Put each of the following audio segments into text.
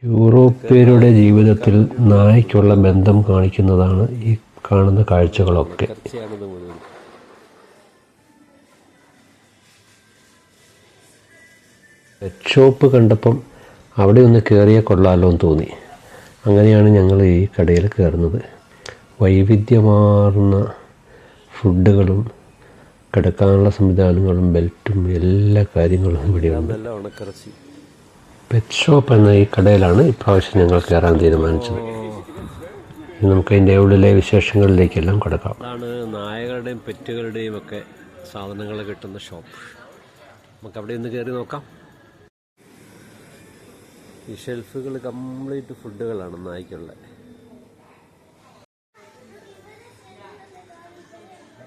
യൂറോപ്യരുടെ ജീവിതത്തിൽ നായ്ക്കുള്ള ബന്ധം കാണിക്കുന്നതാണ് ഈ കാണുന്ന കാഴ്ചകളൊക്കെ. പെറ്റ് ഷോപ്പ് കണ്ടപ്പം അവിടെ ഒന്ന് കയറിയാൽ കൊള്ളാമല്ലോ എന്ന് തോന്നി. അങ്ങനെയാണ് ഞങ്ങൾ ഈ കടയിൽ കയറുന്നത്. വൈവിധ്യമാർന്ന ഫുഡുകളും കിടക്കാനുള്ള സംവിധാനങ്ങളും ബെൽറ്റും എല്ലാ കാര്യങ്ങളും ഇവിടെയുണ്ട്. പെറ്റ് ഷോപ്പ് എന്ന ഈ കടയിലാണ് ഇപ്രാവശ്യം ഞങ്ങൾ കയറാൻ തീരുമാനിച്ചത്. നമുക്ക് അതിൻ്റെ ഉള്ളിലെ വിശേഷങ്ങളിലേക്കെല്ലാം കിടക്കാം. അതാണ് നായകളുടെയും പെറ്റുകളുടെയും ഒക്കെ സാധനങ്ങൾ കിട്ടുന്ന ഷോപ്പ്. നമുക്ക് അവിടെ ഒന്ന് കയറി നോക്കാം. ഈ ഷെൽഫുകൾ കംപ്ലീറ്റ് ഫുഡുകളാണ് നായ്ക്കുള്ള.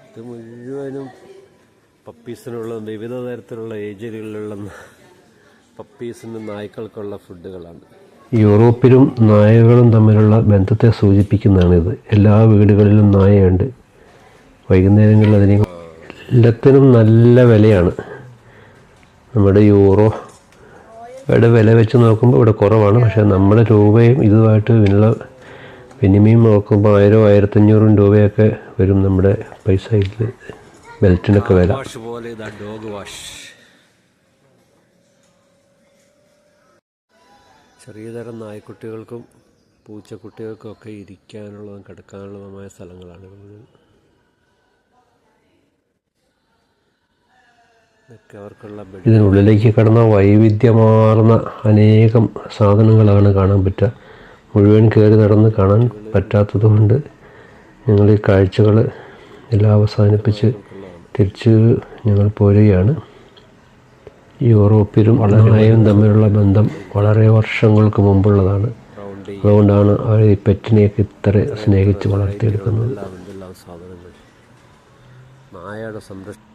ഇത് മുഴുവനും പപ്പീസിനുള്ള വിവിധ തരത്തിലുള്ള ഏജുകളിലുള്ള പപ്പീസിനും നായ്ക്കൾക്കുള്ള ഫുഡുകളാണ്. യൂറോപ്പിലും നായകളും തമ്മിലുള്ള ബന്ധത്തെ സൂചിപ്പിക്കുന്നതാണിത്. എല്ലാ വീടുകളിലും നായയുണ്ട്. വൈകുന്നേരങ്ങളിൽ അതിന് എല്ലാത്തിനും നല്ല വിലയാണ്. നമ്മുടെ യൂറോയുടെ വില വെച്ച് നോക്കുമ്പോൾ ഇവിടെ കുറവാണ്. പക്ഷേ നമ്മുടെ രൂപയും ഇതുമായിട്ട് വിനിമയം നോക്കുമ്പോൾ 1000-1500 രൂപയൊക്കെ വരും നമ്മുടെ പൈസയിൽ. ബെൽറ്റിനൊക്കെ വില. ചെറിയ തരം നായ്ക്കുട്ടികൾക്കും പൂച്ചക്കുട്ടികൾക്കും ഒക്കെ ഇരിക്കാനുള്ളതും കിടക്കാനുള്ളതുമായ സ്ഥലങ്ങളാണ് മുഴുവൻ. ഇതിനുള്ളിലേക്ക് കടന്ന വൈവിധ്യമാർന്ന അനേകം സാധനങ്ങളാണ് കാണാൻ പറ്റുക. മുഴുവൻ കയറി നടന്ന് കാണാൻ പറ്റാത്തതുകൊണ്ട് ഞങ്ങൾ ഈ കാഴ്ചകൾ എല്ലാം അവസാനിപ്പിച്ച് തിരിച്ച് ഞങ്ങൾ പോരുകയാണ്. യൂറോപ്പിലും നായയും തമ്മിലുള്ള ബന്ധം വളരെ വർഷങ്ങൾക്ക് മുമ്പുള്ളതാണ്. അതുകൊണ്ടാണ് അവർ ഈ പെറ്റിനെയൊക്കെ ഇത്ര സ്നേഹിച്ച് വളർത്തിയെടുക്കുന്നത്. നായയുടെ സംരക്ഷണം